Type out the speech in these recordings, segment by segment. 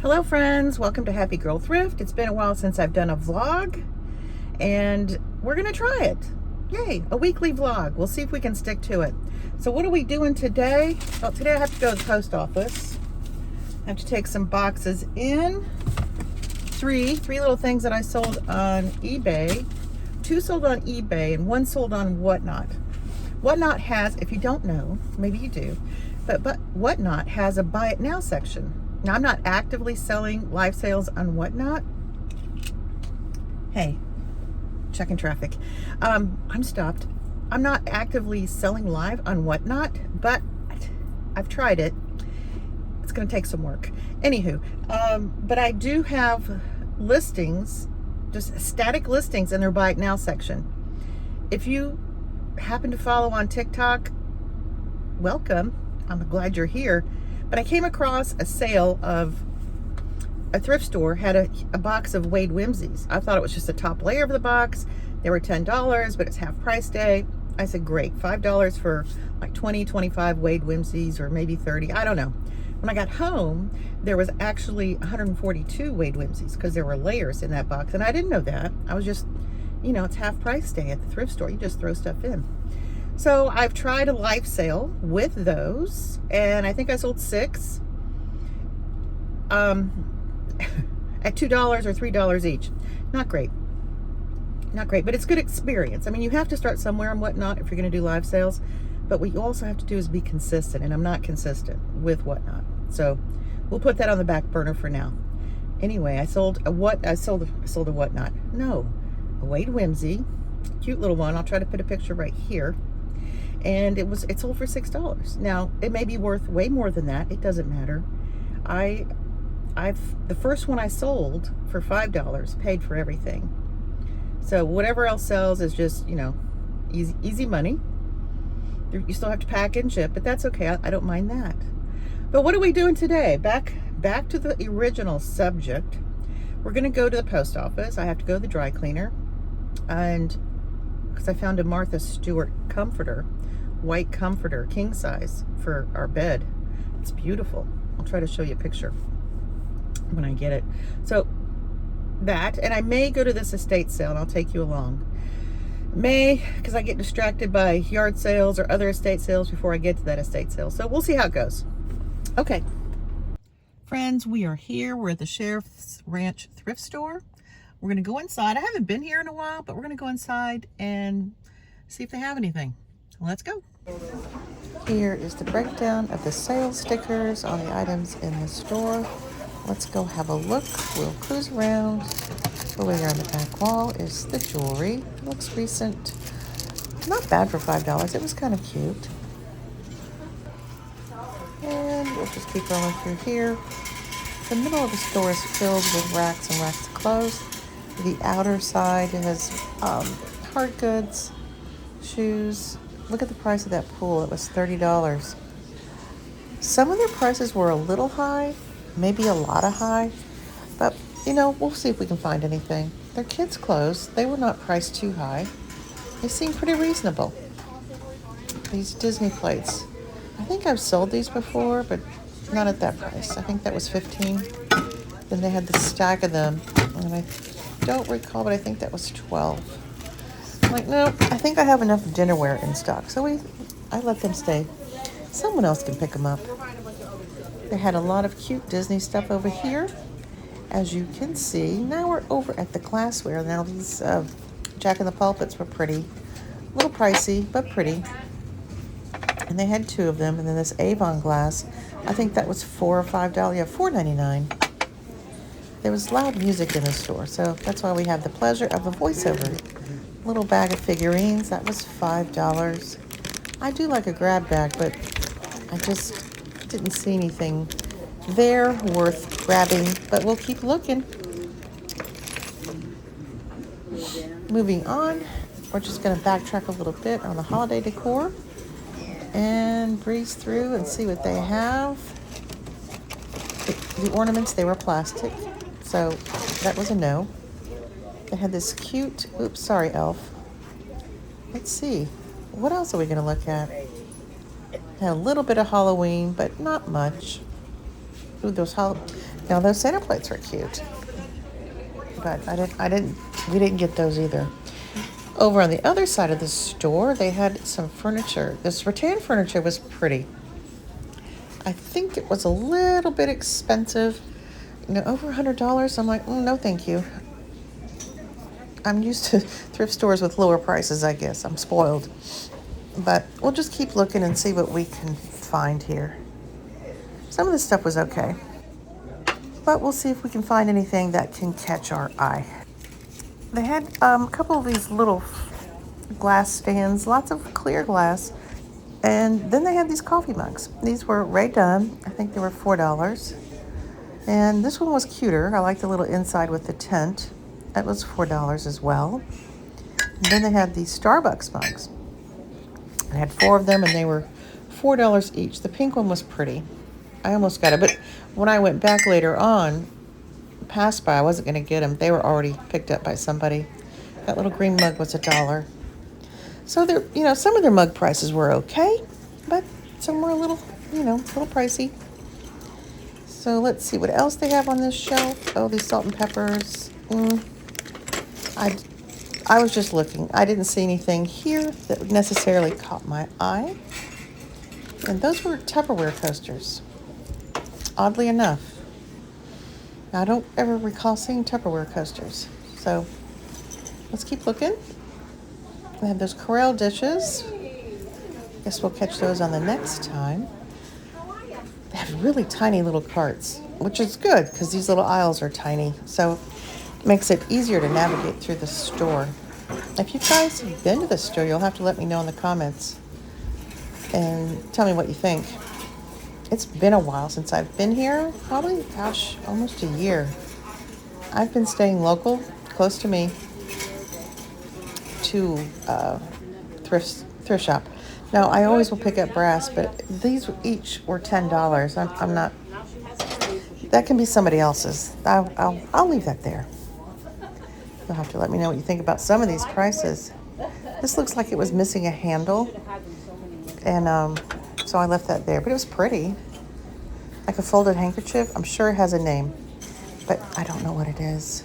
Hello friends, welcome to Happy Girl Thrift. It's been a while since I've done a vlog and we're gonna try it. Yay, a weekly vlog. We'll see if we can stick to it. So what are we doing today? Well, today I have to go to the post office. I have to take some boxes in. Three little things that I sold on eBay. Two sold on eBay and one sold on Whatnot. Whatnot has, if you don't know, maybe you do, but Whatnot has a buy it now section. Now, I'm not actively selling live sales on Whatnot. Hey, checking traffic. I'm stopped. I'm not actively selling live on Whatnot, but I've tried it. It's going to take some work. Anywho, but I do have listings, just static listings in their buy it now section. If you happen to follow on TikTok, welcome. I'm glad you're here. But I came across a sale of a thrift store had a box of Wade Whimsies. I thought it was just the top layer of the box. They were $10, but it's half price day. I said, great, $5 for like 20, 25 Wade Whimsies, or maybe 30, I don't know. When I got home, there was actually 142 Wade Whimsies because there were layers in that box, and I didn't know that. I was just, it's half price day at the thrift store. You just throw stuff in. So I've tried a live sale with those, and I think I sold 6 at $2 or $3 each. Not great. Not great, but it's good experience. I mean, you have to start somewhere and Whatnot if you're going to do live sales, but what you also have to do is be consistent, and I'm not consistent with Whatnot. So we'll put that on the back burner for now. Anyway, I sold a Whatnot. No, a Wade Whimsy, cute little one. I'll try to put a picture right here. And it sold for $6. Now, it may be worth way more than that. It doesn't matter. The first one I sold for $5 paid for everything. So whatever else sells is just, easy money. You still have to pack and ship, but that's okay. I don't mind that. But what are we doing today? Back to the original subject. We're going to go to the post office. I have to go to the dry cleaner, and because I found a Martha Stewart comforter, white comforter, king size, for our bed. It's beautiful. I'll try to show you a picture when I get it. So that, and I may go to this estate sale, and I'll take you along. Because I get distracted by yard sales or other estate sales before I get to that estate sale. So we'll see how it goes. Okay. Friends, we are here. We're at the Sheriff's Ranch thrift store. We're going to go inside. I haven't been here in a while, but we're going to go inside and see if they have anything. Let's go. Here is the breakdown of the sales stickers on the items in the store. Let's go have a look. We'll cruise around. Over there on the back wall is the jewelry. Looks recent. Not bad for $5. It was kind of cute. And we'll just keep rolling through here. The middle of the store is filled with racks and racks of clothes. The outer side has hard goods, shoes. Look at the price of that pool. It was $30. Some of their prices were a little high, maybe a lot of high, but we'll see if we can find anything. They're kids' clothes. They were not priced too high. They seem pretty reasonable. These Disney plates. I think I've sold these before, but not at that price. I think that was $15. Then they had the stack of them, and I don't recall, but I think that was $12. I'm like, no, I think I have enough dinnerware in stock. So I let them stay. Someone else can pick them up. They had a lot of cute Disney stuff over here. As you can see, now we're over at the glassware. Now these Jack in the Pulpits were pretty. A little pricey, but pretty. And they had 2 of them. And then this Avon glass, I think that was $4 or $5. Yeah, $4.99. There was loud music in the store, so that's why we have the pleasure of a voiceover. Little bag of figurines, that was $5. I do like a grab bag, but I just didn't see anything there worth grabbing, but we'll keep looking. Moving on, we're just going to backtrack a little bit on the holiday decor and breeze through and see what they have. The ornaments, they were plastic, so that was a no. They had this cute, oops, sorry, elf. Let's see, what else are we going to look at? Had a little bit of Halloween, but not much. Ooh, those Now those center plates were cute, but we didn't get those either. Over on the other side of the store, they had some furniture. This rattan furniture was pretty. I think it was a little bit expensive, over $100. I'm like, no, thank you. I'm used to thrift stores with lower prices, I guess. I'm spoiled. But we'll just keep looking and see what we can find here. Some of the stuff was okay, but we'll see if we can find anything that can catch our eye. They had a couple of these little glass stands, lots of clear glass. And then they had these coffee mugs. These were Ray Dunn. I think they were $4. And this one was cuter. I like the little inside with the tent. That was $4 as well. And then they had these Starbucks mugs. I had 4 of them, and they were $4 each. The pink one was pretty. I almost got it, but when I went back later on, passed by, I wasn't going to get them. They were already picked up by somebody. That little green mug was $1. So they're, some of their mug prices were okay, but some were a little pricey. So let's see what else they have on this shelf. Oh, these salt and peppers. I was just looking. I didn't see anything here that necessarily caught my eye. And those were Tupperware coasters, oddly enough. Now, I don't ever recall seeing Tupperware coasters. So let's keep looking. They have those Corelle dishes. Guess we'll catch those on the next time. They have really tiny little carts, which is good because these little aisles are tiny. So it makes it easier to navigate through the store. If you guys have been to the store, you'll have to let me know in the comments and tell me what you think. It's been a while since I've been here. Probably, almost a year. I've been staying local, close to me, to thrift shop. Now, I always will pick up brass, but these each were $10. I'm not. That can be somebody else's. I'll leave that there. You'll have to let me know what you think about some of these prices. This looks like it was missing a handle, and so I left that there. But it was pretty, like a folded handkerchief. I'm sure it has a name, but I don't know what it is.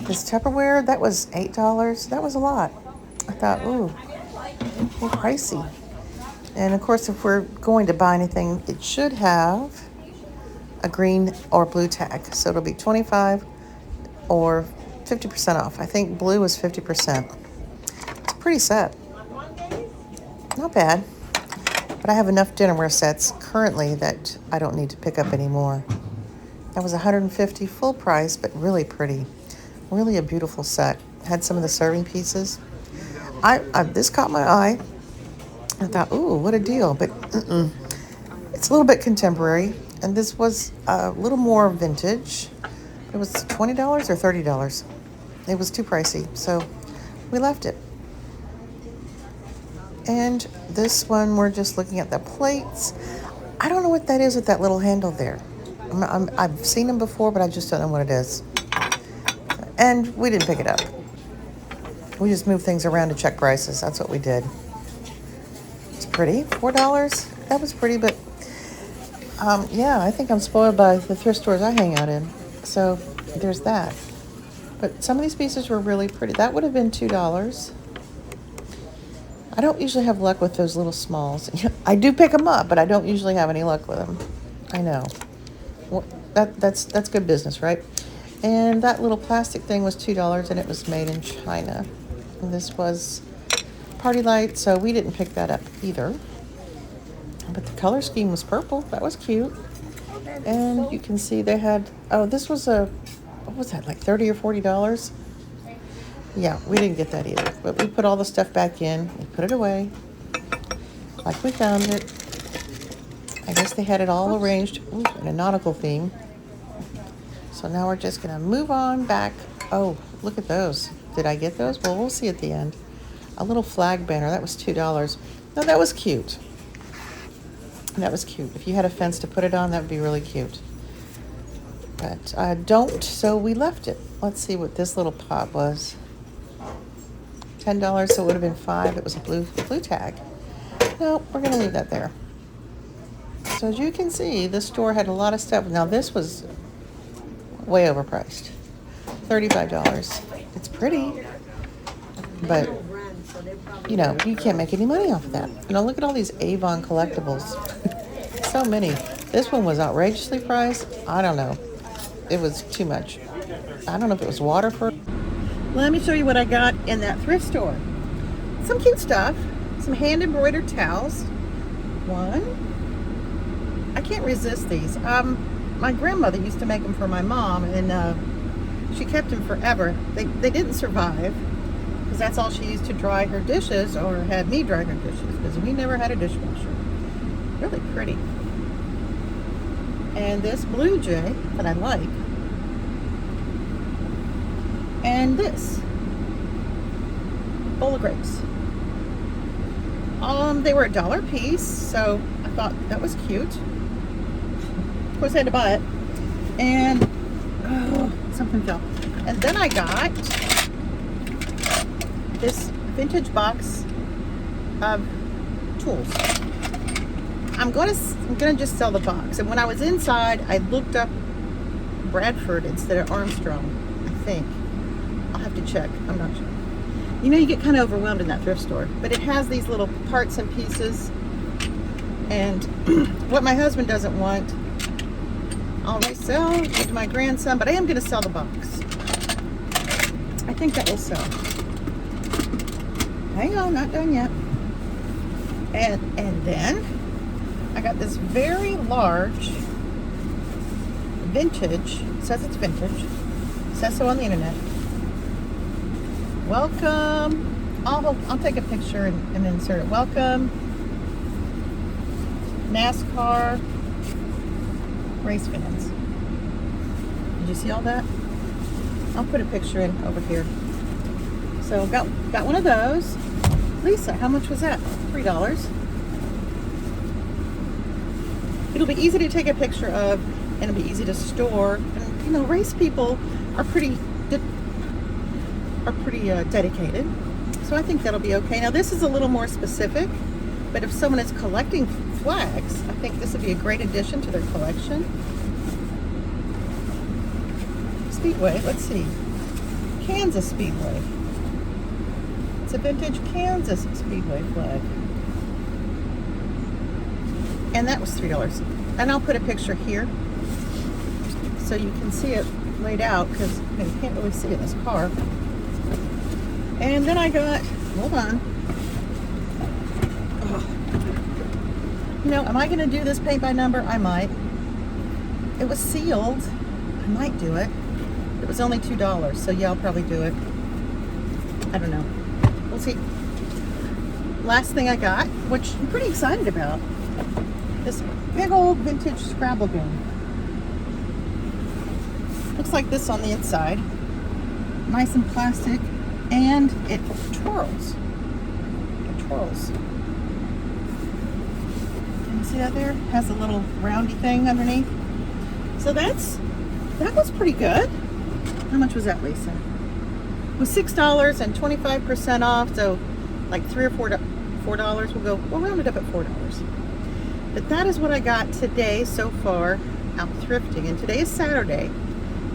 This Tupperware, that was $8. That was a lot. I thought, ooh, a little pricey. And of course, if we're going to buy anything, it should have a green or blue tag. So it'll be 25 or 50% off. I think blue was 50%. It's a pretty set. Not bad. But I have enough dinnerware sets currently that I don't need to pick up anymore. That was $150 full price, but really pretty. Really a beautiful set. Had some of the serving pieces. This caught my eye. I thought, ooh, what a deal. But it's a little bit contemporary. And this was a little more vintage. It was $20 or $30. It was too pricey. So we left it. And this one, we're just looking at the plates. I don't know what that is with that little handle there. I've seen them before, but I just don't know what it is. And we didn't pick it up. We just moved things around to check prices. That's what we did. It's pretty. $4. That was pretty, but yeah, I think I'm spoiled by the thrift stores I hang out in. So there's that. But some of these pieces were really pretty. That would have been $2. I don't usually have luck with those little smalls. I do pick them up, but I don't usually have any luck with them. I know. Well, that's good business, right? And that little plastic thing was $2, and it was made in China. And this was Party Light, so we didn't pick that up either. But the color scheme was purple. That was cute. And you can see they had, this was what was that, like $30 or $40? Yeah, we didn't get that either. But we put all the stuff back in. We put it away like we found it. I guess they had it all arranged in a nautical theme. So now we're just going to move on back. Oh, look at those. Did I get those? Well, we'll see at the end. A little flag banner. That was $2. No, that was cute. That was cute. If you had a fence to put it on, that would be really cute. But I don't, so we left it. Let's see what this little pot was. $10, so it would have been $5. It was a blue tag. No, we're going to leave that there. So as you can see, this store had a lot of stuff. Now this was way overpriced. $35. It's pretty, but you know, you can't make any money off of that. You know, look at all these Avon collectibles. So many. This one was outrageously priced. I don't know. It was too much. I don't know if it was Waterford. Let me show you what I got in that thrift store. Some cute stuff. Some hand embroidered towels. One. I can't resist these. My grandmother used to make them for my mom, and she kept them forever. They didn't survive because that's all she used to dry her dishes, or had me dry her dishes, because we never had a dishwasher. Really pretty. And this blue jay that I like. And this bowl of grapes. They were $1 a piece, so I thought that was cute. Of course, I had to buy it. And something fell. And then I got this vintage box of tools. I'm gonna just sell the box. And when I was inside, I looked up Bradford instead of Armstrong, I think. I'll have to check. I'm not sure. You know, you get kind of overwhelmed in that thrift store, but it has these little parts and pieces. And what my husband doesn't want, I'll resell, give to my grandson, but I am going to sell the box. I think that will sell. Hang on, not done yet. And then I got this very large vintage, it says it's vintage, it says so on the internet. Welcome. I'll take a picture and insert it. Welcome NASCAR race fans. Did you see all that? I'll put a picture in over here. So got one of those. Lisa, how much was that? $3. It'll be easy to take a picture of, and it'll be easy to store. And you know, race people are pretty dedicated, so I think that'll be okay. Now this is a little more specific, but if someone is collecting flags, I think this would be a great addition to their collection. Speedway, let's see, Kansas Speedway. It's a vintage Kansas Speedway flag, and that was $3. And I'll put a picture here so you can see it laid out, because you can't really see it in this car. And then I got, hold on. You know, am I going to do this paint by number? I might. It was sealed. I might do it. It was only $2, so yeah, I'll probably do it. I don't know. We'll see. Last thing I got, which I'm pretty excited about, this big old vintage Scrabble game. Looks like this on the inside. Nice and plastic. And it twirls. It twirls. Can you see that there? Has a little roundy thing underneath. So that was pretty good. How much was that, Lisa? It was $6 and 25% off, so like $3 or $4. We'll round it up at $4. But that is what I got today so far out thrifting. And today is Saturday,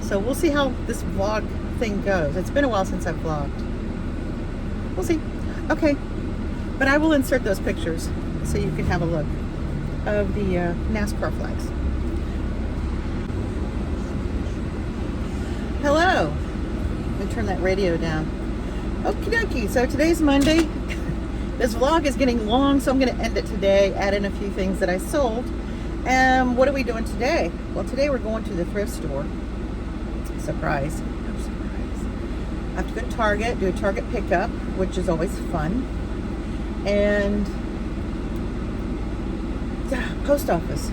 so we'll see how this vlog thing goes. It's been a while since I've vlogged. We'll see. Okay, but I will insert those pictures so you can have a look of the NASCAR flags. Hello. Let me turn that radio down. Okie dokie. So today's Monday. This vlog is getting long, so I'm going to end it today, add in a few things that I sold. And what are we doing today? Well, today we're going to the thrift store. Surprise. I have to go to Target, do a Target pickup, which is always fun. And post office.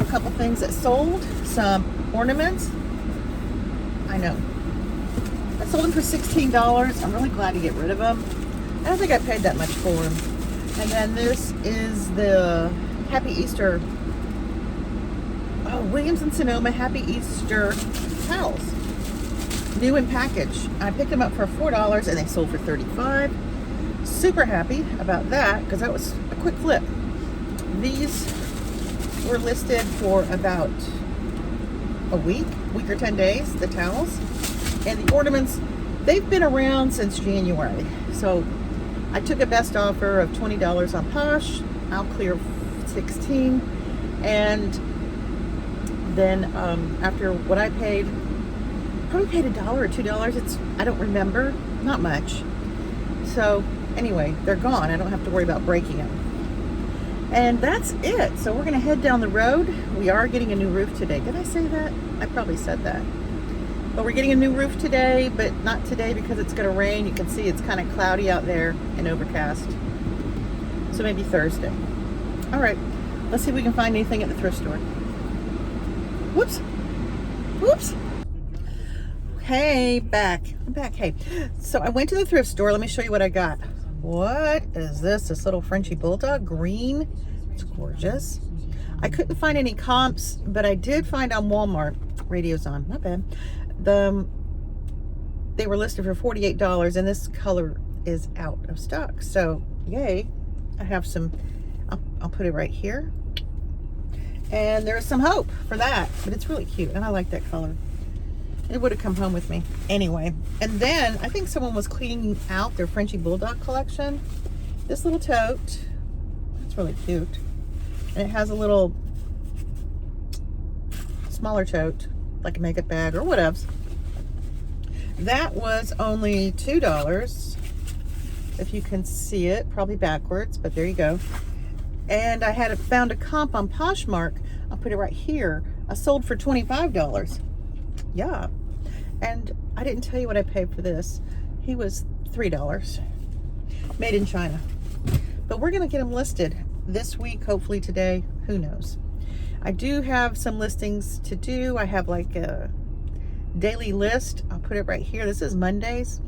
A couple things that sold. Some ornaments. I know. I sold them for $16. I'm really glad to get rid of them. I don't think I paid that much for them. And then this is the Happy Easter. Oh, Williams and Sonoma Happy Easter towels. New in package. I picked them up for $4 and they sold for $35. Super happy about that because that was a quick flip. These were listed for about a week or 10 days, the towels. And the ornaments, they've been around since January. So I took a best offer of $20 on Posh. I'll clear 16. And then after what I paid, probably paid $1 or $2. I don't remember, not much. So anyway, they're gone. I don't have to worry about breaking them. And that's it. So we're gonna head down the road. We are getting a new roof today. Did I say that? I probably said that. But we're getting a new roof today, but not today because it's gonna rain. You can see it's kind of cloudy out there and overcast. So maybe Thursday. All right, let's see if we can find anything at the thrift store. Whoops, whoops. Hey, I'm back. Hey, so I went to the thrift store. Let me show you what I got. What is this? This little Frenchy Bulldog, green. It's gorgeous. I couldn't find any comps, but I did find on Walmart, radio's on, not bad. They were listed for $48 and this color is out of stock. So yay, I have some, I'll put it right here. And there's some hope for that, but it's really cute and I like that color. It would have come home with me anyway. And then I think someone was cleaning out their Frenchy Bulldog collection. This little tote, that's really cute. And it has a little smaller tote, like a makeup bag or whatever. That was only $2. If you can see it, probably backwards, but there you go. And I had found a comp on Poshmark. I'll put it right here. I sold for $25. Yeah. And I didn't tell you what I paid for this. He was $3. Made in China. But we're going to get him listed this week, hopefully today. Who knows? I do have some listings to do. I have like a daily list. I'll put it right here. This is Mondays.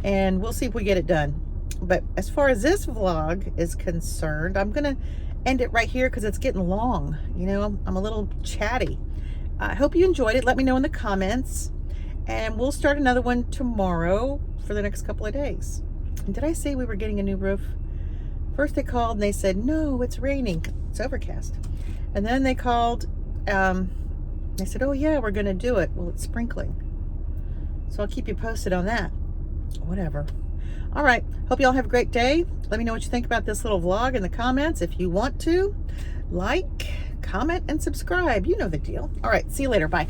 And we'll see if we get it done. But as far as this vlog is concerned, I'm going to end it right here because it's getting long. You know, I'm a little chatty. I hope you enjoyed it. Let me know in the comments. And we'll start another one tomorrow for the next couple of days. And did I say we were getting a new roof? First they called and they said, no, it's raining. It's overcast. And then they called, they said, oh yeah, we're gonna do it. Well, it's sprinkling. So I'll keep you posted on that. Whatever. All right, hope you all have a great day. Let me know what you think about this little vlog in the comments. If you want to, like, comment, and subscribe. You know the deal. All right, see you later. Bye.